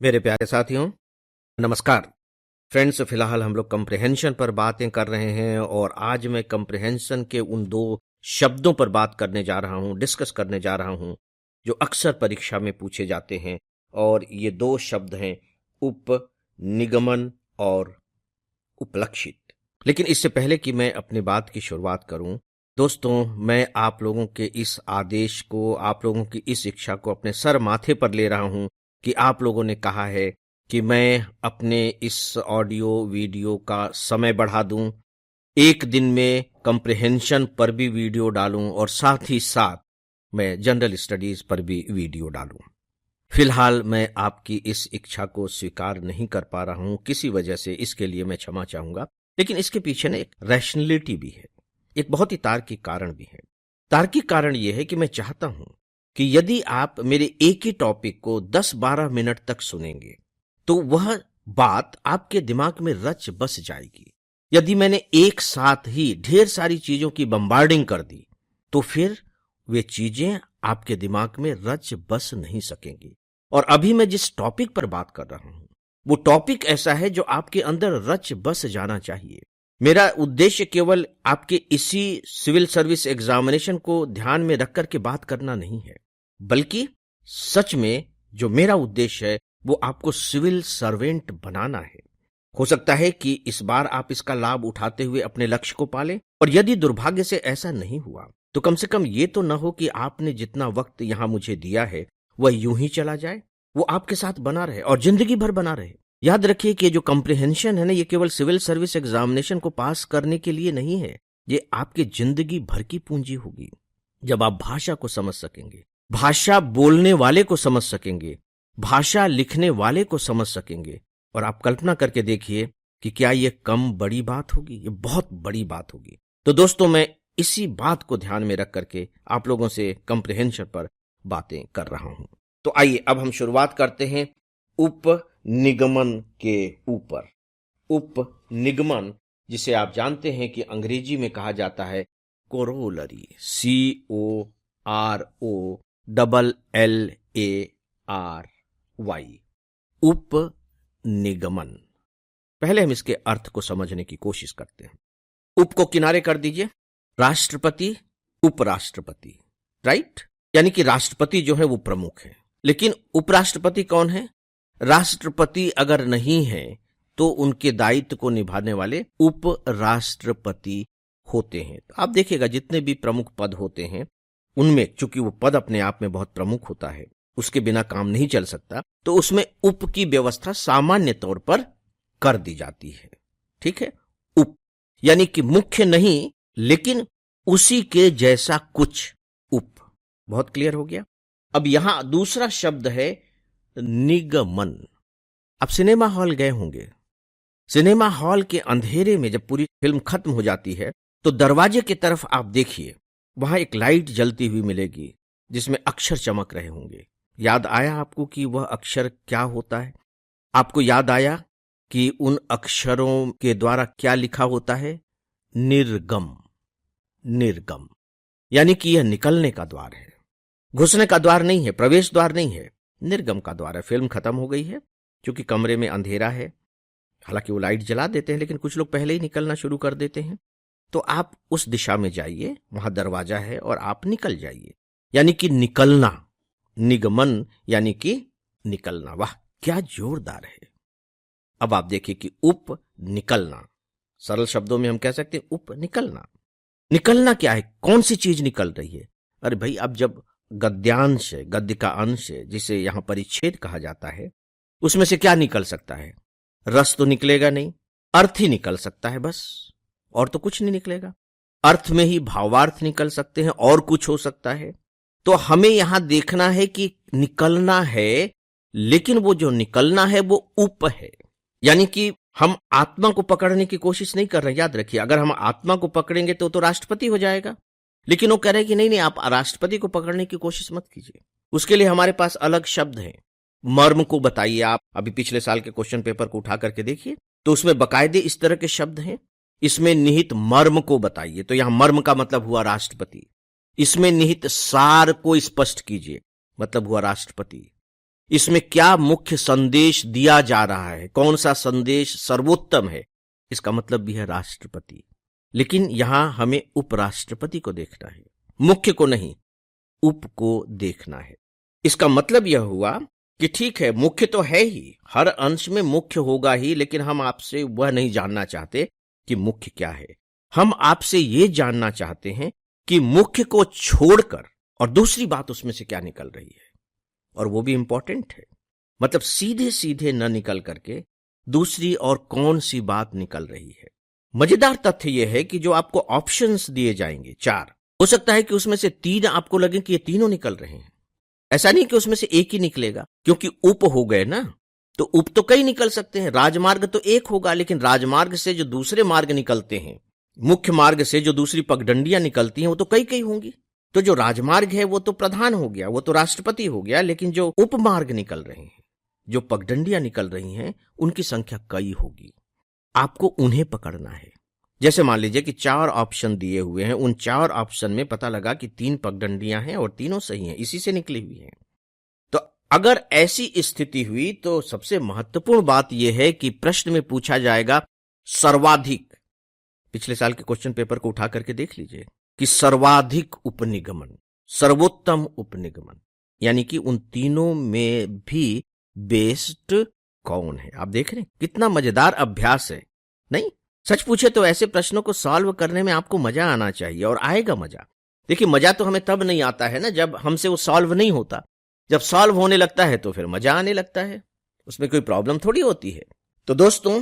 मेरे प्यारे साथियों, नमस्कार। फ्रेंड्स, फिलहाल हम लोग कंप्रिहेंशन पर बातें कर रहे हैं और आज मैं कंप्रिहेंशन के उन दो शब्दों पर बात करने जा रहा हूं, डिस्कस करने जा रहा हूं, जो अक्सर परीक्षा में पूछे जाते हैं। और ये दो शब्द हैं, उप निगमन और उपलक्षित। लेकिन इससे पहले कि मैं अपनी बात की शुरुआत करूं, दोस्तों, मैं आप लोगों के इस आदेश को, आप लोगों की इस इच्छा को अपने सर माथे पर ले रहा हूं कि आप लोगों ने कहा है कि मैं अपने इस ऑडियो वीडियो का समय बढ़ा दूं, एक दिन में कंप्रिहेंशन पर भी वीडियो डालूं और साथ ही साथ मैं जनरल स्टडीज पर भी वीडियो डालूं। फिलहाल मैं आपकी इस इच्छा को स्वीकार नहीं कर पा रहा हूं किसी वजह से, इसके लिए मैं क्षमा चाहूंगा। लेकिन इसके पीछे ना एक रैशनैलिटी भी है, एक बहुत ही तार्किक कारण भी है। तार्किक कारण यह है कि मैं चाहता हूं कि यदि आप मेरे एक ही टॉपिक को 10-12 मिनट तक सुनेंगे तो वह बात आपके दिमाग में रच बस जाएगी। यदि मैंने एक साथ ही ढेर सारी चीजों की बम्बार्डिंग कर दी तो फिर वे चीजें आपके दिमाग में रच बस नहीं सकेंगी। और अभी मैं जिस टॉपिक पर बात कर रहा हूं वो टॉपिक ऐसा है जो आपके अंदर रच बस जाना चाहिए। मेरा उद्देश्य केवल आपके इसी सिविल सर्विस एग्जामिनेशन को ध्यान में रख करके बात करना नहीं है, बल्कि सच में जो मेरा उद्देश्य है वो आपको सिविल सर्वेंट बनाना है। हो सकता है कि इस बार आप इसका लाभ उठाते हुए अपने लक्ष्य को पालें, और यदि दुर्भाग्य से ऐसा नहीं हुआ तो कम से कम ये तो न हो कि आपने जितना वक्त यहां मुझे दिया है वह यूं ही चला जाए, वो आपके साथ बना रहे और जिंदगी भर बना रहे। याद रखिए कि जो कंप्रिहेंशन है ना, ये केवल सिविल सर्विस एग्जामिनेशन को पास करने के लिए नहीं है, ये आपकी जिंदगी भर की पूंजी होगी। जब आप भाषा को समझ सकेंगे, भाषा बोलने वाले को समझ सकेंगे, भाषा लिखने वाले को समझ सकेंगे, और आप कल्पना करके देखिए कि क्या ये कम बड़ी बात होगी, ये बहुत बड़ी बात होगी। तो दोस्तों, मैं इसी बात को ध्यान में रख करके आप लोगों से कंप्रिहेंशन पर बातें कर रहा हूं। तो आइए अब हम शुरुआत करते हैं उप निगमन के ऊपर। उप निगमन, जिसे आप जानते हैं कि अंग्रेजी में कहा जाता है कोरोलरी, COROLLARY, उप निगमन। पहले हम इसके अर्थ को समझने की कोशिश करते हैं। उप को किनारे कर दीजिए, राष्ट्रपति, उपराष्ट्रपति, राइट? यानी कि राष्ट्रपति जो है वो प्रमुख है, लेकिन उपराष्ट्रपति कौन है? राष्ट्रपति अगर नहीं है तो उनके दायित्व को निभाने वाले उपराष्ट्रपति होते हैं। तो आप देखिएगा जितने भी प्रमुख पद होते हैं उनमें, चूंकि वो पद अपने आप में बहुत प्रमुख होता है, उसके बिना काम नहीं चल सकता, तो उसमें उप की व्यवस्था सामान्य तौर पर कर दी जाती है। ठीक है? उप यानी कि मुख्य नहीं, लेकिन उसी के जैसा कुछ, उप। बहुत क्लियर हो गया? अब यहां दूसरा शब्द है निगमन। अब सिनेमा हॉल गए होंगे, सिनेमा हॉल के अंधेरे में जब पूरी फिल्म खत्म हो जाती है तो दरवाजे की तरफ आप देखिए, वहां एक लाइट जलती हुई मिलेगी जिसमें अक्षर चमक रहे होंगे। याद आया आपको कि वह अक्षर क्या होता है? आपको याद आया कि उन अक्षरों के द्वारा क्या लिखा होता है? निर्गम। निर्गम यानी कि यह निकलने का द्वार है, घुसने का द्वार नहीं है, प्रवेश द्वार नहीं है, निर्गम का द्वार है। फिल्म खत्म हो गई है, क्योंकि कमरे में अंधेरा है, हालांकि वो लाइट जला देते हैं लेकिन कुछ लोग पहले ही निकलना शुरू कर देते हैं, तो आप उस दिशा में जाइए, वहां दरवाजा है और आप निकल जाइए, यानी कि निकलना। निगमन यानी कि निकलना। वाह, क्या जोरदार है। अब आप देखिए कि उप निकलना, सरल शब्दों में हम कह सकते हैं उप निकलना। निकलना क्या है? कौन सी चीज निकल रही है? अरे भाई, अब जब गद्यांश है, गद्य का अंश है, जिसे यहां परिच्छेद कहा जाता है, उसमें से क्या निकल सकता है? रस तो निकलेगा नहीं, अर्थ ही निकल सकता है बस, और तो कुछ नहीं निकलेगा। अर्थ में ही भावार्थ निकल सकते हैं, और कुछ हो सकता है। तो हमें यहां देखना है कि निकलना है, लेकिन वो जो निकलना है वो उप है। यानी कि हम आत्मा को पकड़ने की कोशिश नहीं कर रहे। याद रखिए, अगर हम आत्मा को पकड़ेंगे तो राष्ट्रपति हो जाएगा, लेकिन वो कह रहे हैं कि नहीं नहीं, आप राष्ट्रपति को पकड़ने की कोशिश मत कीजिए। उसके लिए हमारे पास अलग शब्द हैं। मर्म को बताइए। आप अभी पिछले साल के क्वेश्चन पेपर को उठा करके देखिए, तो उसमें बकायदे इस तरह के शब्द हैं। इसमें निहित मर्म को बताइए, तो यहां मर्म का मतलब हुआ राष्ट्रपति। इसमें निहित सार को स्पष्ट कीजिए, मतलब हुआ राष्ट्रपति। इसमें क्या मुख्य संदेश दिया जा रहा है, कौन सा संदेश सर्वोत्तम है, इसका मतलब भी है राष्ट्रपति। लेकिन यहां हमें उपराष्ट्रपति को देखना है, मुख्य को नहीं, उप को देखना है। इसका मतलब यह हुआ कि ठीक है, मुख्य तो है ही, हर अंश में मुख्य होगा ही, लेकिन हम आपसे वह नहीं जानना चाहते कि मुख्य क्या है। हम आपसे यह जानना चाहते हैं कि मुख्य को छोड़कर और दूसरी बात उसमें से क्या निकल रही है, और वो भी इंपॉर्टेंट है। मतलब सीधे सीधे न निकल करके दूसरी और कौन सी बात निकल रही है। मजेदार तथ्य यह है कि जो आपको ऑप्शंस दिए जाएंगे 4, हो सकता है कि उसमें से 3 आपको लगे कि ये तीनों निकल रहे हैं। ऐसा नहीं कि उसमें से एक ही निकलेगा, क्योंकि उप हो गए ना, तो उप तो कई निकल सकते हैं। राजमार्ग तो एक होगा, लेकिन राजमार्ग से जो दूसरे मार्ग निकलते हैं, मुख्य मार्ग से जो दूसरी पगडंडियां निकलती हैं, वो तो कई कई होंगी। तो जो राजमार्ग है वो तो प्रधान हो गया, वो तो राष्ट्रपति हो गया, लेकिन जो उपमार्ग निकल रहे हैं, जो पगडंडियां निकल रही हैं, उनकी संख्या कई होगी। आपको उन्हें पकड़ना है। जैसे मान लीजिए कि 4 ऑप्शन दिए हुए हैं, उन 4 ऑप्शन में पता लगा कि 3 पगडंडियां हैं और तीनों सही हैं, इसी से निकली हुई हैं। तो अगर ऐसी स्थिति हुई तो सबसे महत्वपूर्ण बात यह है कि प्रश्न में पूछा जाएगा सर्वाधिक। पिछले साल के क्वेश्चन पेपर को उठा करके देख लीजिए कि सर्वाधिक उपनिगमन, सर्वोत्तम उपनिगमन, यानी कि उन तीनों में भी बेस्ट कौन है। आप देख रहे हैं कितना मजेदार अभ्यास है, नहीं? सच पूछे तो ऐसे प्रश्नों को सॉल्व करने में आपको मजा आना चाहिए, और आएगा मजा। देखिए, मजा तो हमें तब नहीं आता है ना जब हमसे वो सॉल्व नहीं होता। जब सॉल्व होने लगता है तो फिर मजा आने लगता है, उसमें कोई प्रॉब्लम थोड़ी होती है। तो दोस्तों,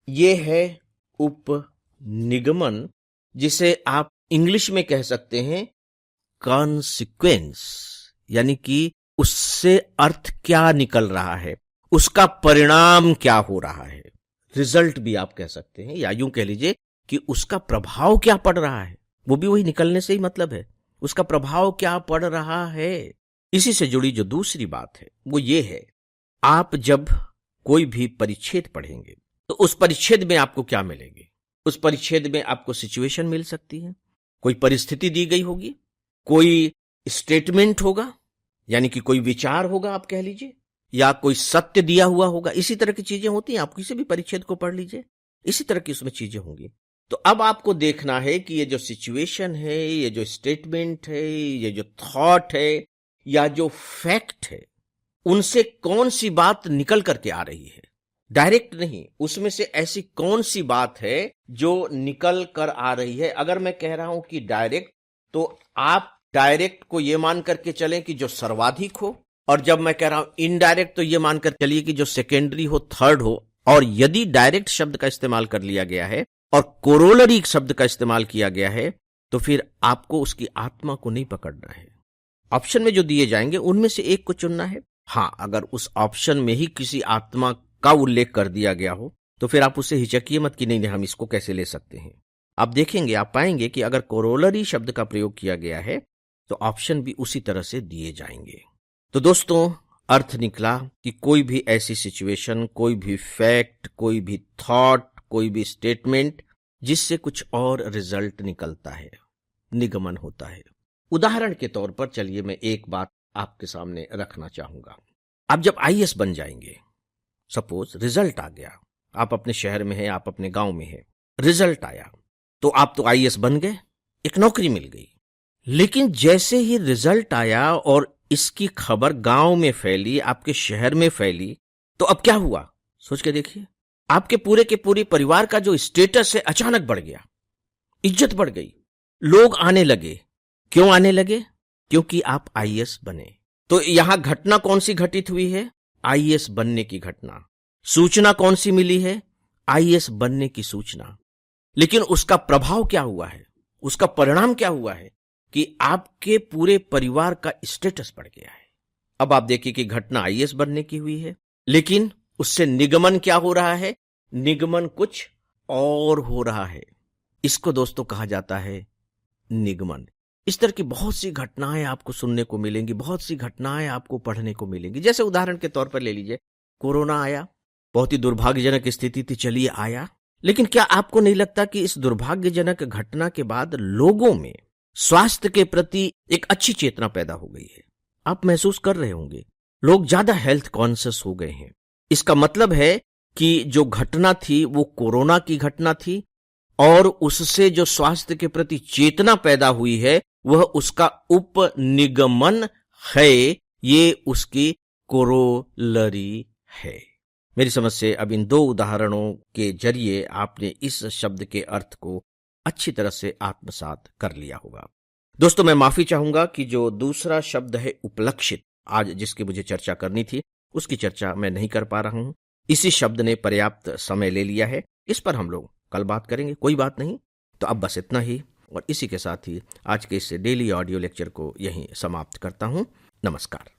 ये है उपनिगमन, जिसे आप इंग्लिश में कह सकते हैं कॉन्सिक्वेंस, यानी कि उससे अर्थ क्या निकल रहा है, उसका परिणाम क्या हो रहा है। रिजल्ट भी आप कह सकते हैं, या यूं कह लीजिए कि उसका प्रभाव क्या पड़ रहा है। वो भी वही निकलने से ही मतलब है, उसका प्रभाव क्या पड़ रहा है। इसी से जुड़ी जो दूसरी बात है वो ये है, आप जब कोई भी परिच्छेद पढ़ेंगे तो उस परिच्छेद में आपको क्या मिलेंगे। उस परिच्छेद में आपको सिचुएशन मिल सकती है, कोई परिस्थिति दी गई होगी, कोई स्टेटमेंट होगा, यानी कि कोई विचार होगा आप कह लीजिए, या कोई सत्य दिया हुआ होगा। इसी तरह की चीजें होती हैं, आप किसी भी परिच्छेद को पढ़ लीजिए, इसी तरह की उसमें चीजें होंगी। तो अब आपको देखना है कि ये जो सिचुएशन है, ये जो स्टेटमेंट है, ये जो थॉट है, या जो फैक्ट है, उनसे कौन सी बात निकल करके आ रही है। डायरेक्ट नहीं, उसमें से ऐसी कौन सी बात है जो निकल कर आ रही है। अगर मैं कह रहा हूं कि डायरेक्ट, तो आप डायरेक्ट को यह मान करके चलें कि जो सर्वाधिक हो, और जब मैं कह रहा हूं इनडायरेक्ट तो यह मानकर चलिए कि जो सेकेंडरी हो, थर्ड हो। और यदि डायरेक्ट शब्द का इस्तेमाल कर लिया गया है और कोरोलरी शब्द का इस्तेमाल किया गया है, तो फिर आपको उसकी आत्मा को नहीं पकड़ना है। ऑप्शन में जो दिए जाएंगे उनमें से एक को चुनना है। हां, अगर उस ऑप्शन में ही किसी आत्मा का उल्लेख कर दिया गया हो तो फिर आप उससे हिचकिए मत कि नहीं हम इसको कैसे ले सकते हैं। आप देखेंगे, आप पाएंगे कि अगर कोरोलरी शब्द का प्रयोग किया गया है तो ऑप्शन भी उसी तरह से दिए जाएंगे। तो दोस्तों, अर्थ निकला कि कोई भी ऐसी सिचुएशन, कोई भी फैक्ट, कोई भी थॉट, कोई भी स्टेटमेंट जिससे कुछ और रिजल्ट निकलता है, निगमन होता है। उदाहरण के तौर पर चलिए मैं एक बात आपके सामने रखना चाहूंगा। आप जब आईएएस बन जाएंगे, सपोज रिजल्ट आ गया, आप अपने शहर में हैं, आप अपने गांव में हैं, रिजल्ट आया, तो आप तो आईएएस बन गए, एक नौकरी मिल गई। लेकिन जैसे ही रिजल्ट आया और इसकी खबर गांव में फैली, आपके शहर में फैली, तो अब क्या हुआ सोच के देखिए। आपके पूरे के पूरे परिवार का जो स्टेटस है अचानक बढ़ गया, इज्जत बढ़ गई, लोग आने लगे। क्यों आने लगे? क्योंकि आप आईएएस बने। तो यहां घटना कौन सी घटित हुई है? आईएएस बनने की घटना। सूचना कौन सी मिली है? आईएएस बनने की सूचना। लेकिन उसका प्रभाव क्या हुआ है, उसका परिणाम क्या हुआ है कि आपके पूरे परिवार का स्टेटस बढ़ गया है। अब आप देखिए कि घटना आईएएस बनने की हुई है, लेकिन उससे निगमन क्या हो रहा है? निगमन कुछ और हो रहा है। इसको दोस्तों कहा जाता है निगमन। इस तरह की बहुत सी घटनाएं आपको सुनने को मिलेंगी, बहुत सी घटनाएं आपको पढ़ने को मिलेंगी। जैसे उदाहरण के तौर पर ले लीजिए, कोरोना आया, बहुत ही दुर्भाग्यजनक स्थिति थी, चलिए आया। लेकिन क्या आपको नहीं लगता कि इस दुर्भाग्यजनक घटना के बाद लोगों में स्वास्थ्य के प्रति एक अच्छी चेतना पैदा हो गई है? आप महसूस कर रहे होंगे लोग ज्यादा हेल्थ कॉन्शियस हो गए हैं। इसका मतलब है कि जो घटना थी वो कोरोना की घटना थी और उससे जो स्वास्थ्य के प्रति चेतना पैदा हुई है वह उसका उपनिगमन है, ये उसकी कोरोलरी है। मेरी समझ से अब इन दो उदाहरणों के जरिए आपने इस शब्द के अर्थ को अच्छी तरह से आत्मसात कर लिया होगा। दोस्तों, मैं माफी चाहूंगा कि जो दूसरा शब्द है उपलक्षित, आज जिसकी मुझे चर्चा करनी थी उसकी चर्चा मैं नहीं कर पा रहा हूं। इसी शब्द ने पर्याप्त समय ले लिया है, इस पर हम लोग कल बात करेंगे, कोई बात नहीं। तो अब बस इतना ही, और इसी के साथ ही आज के इस डेली ऑडियो लेक्चर को यहीं समाप्त करता हूं। नमस्कार।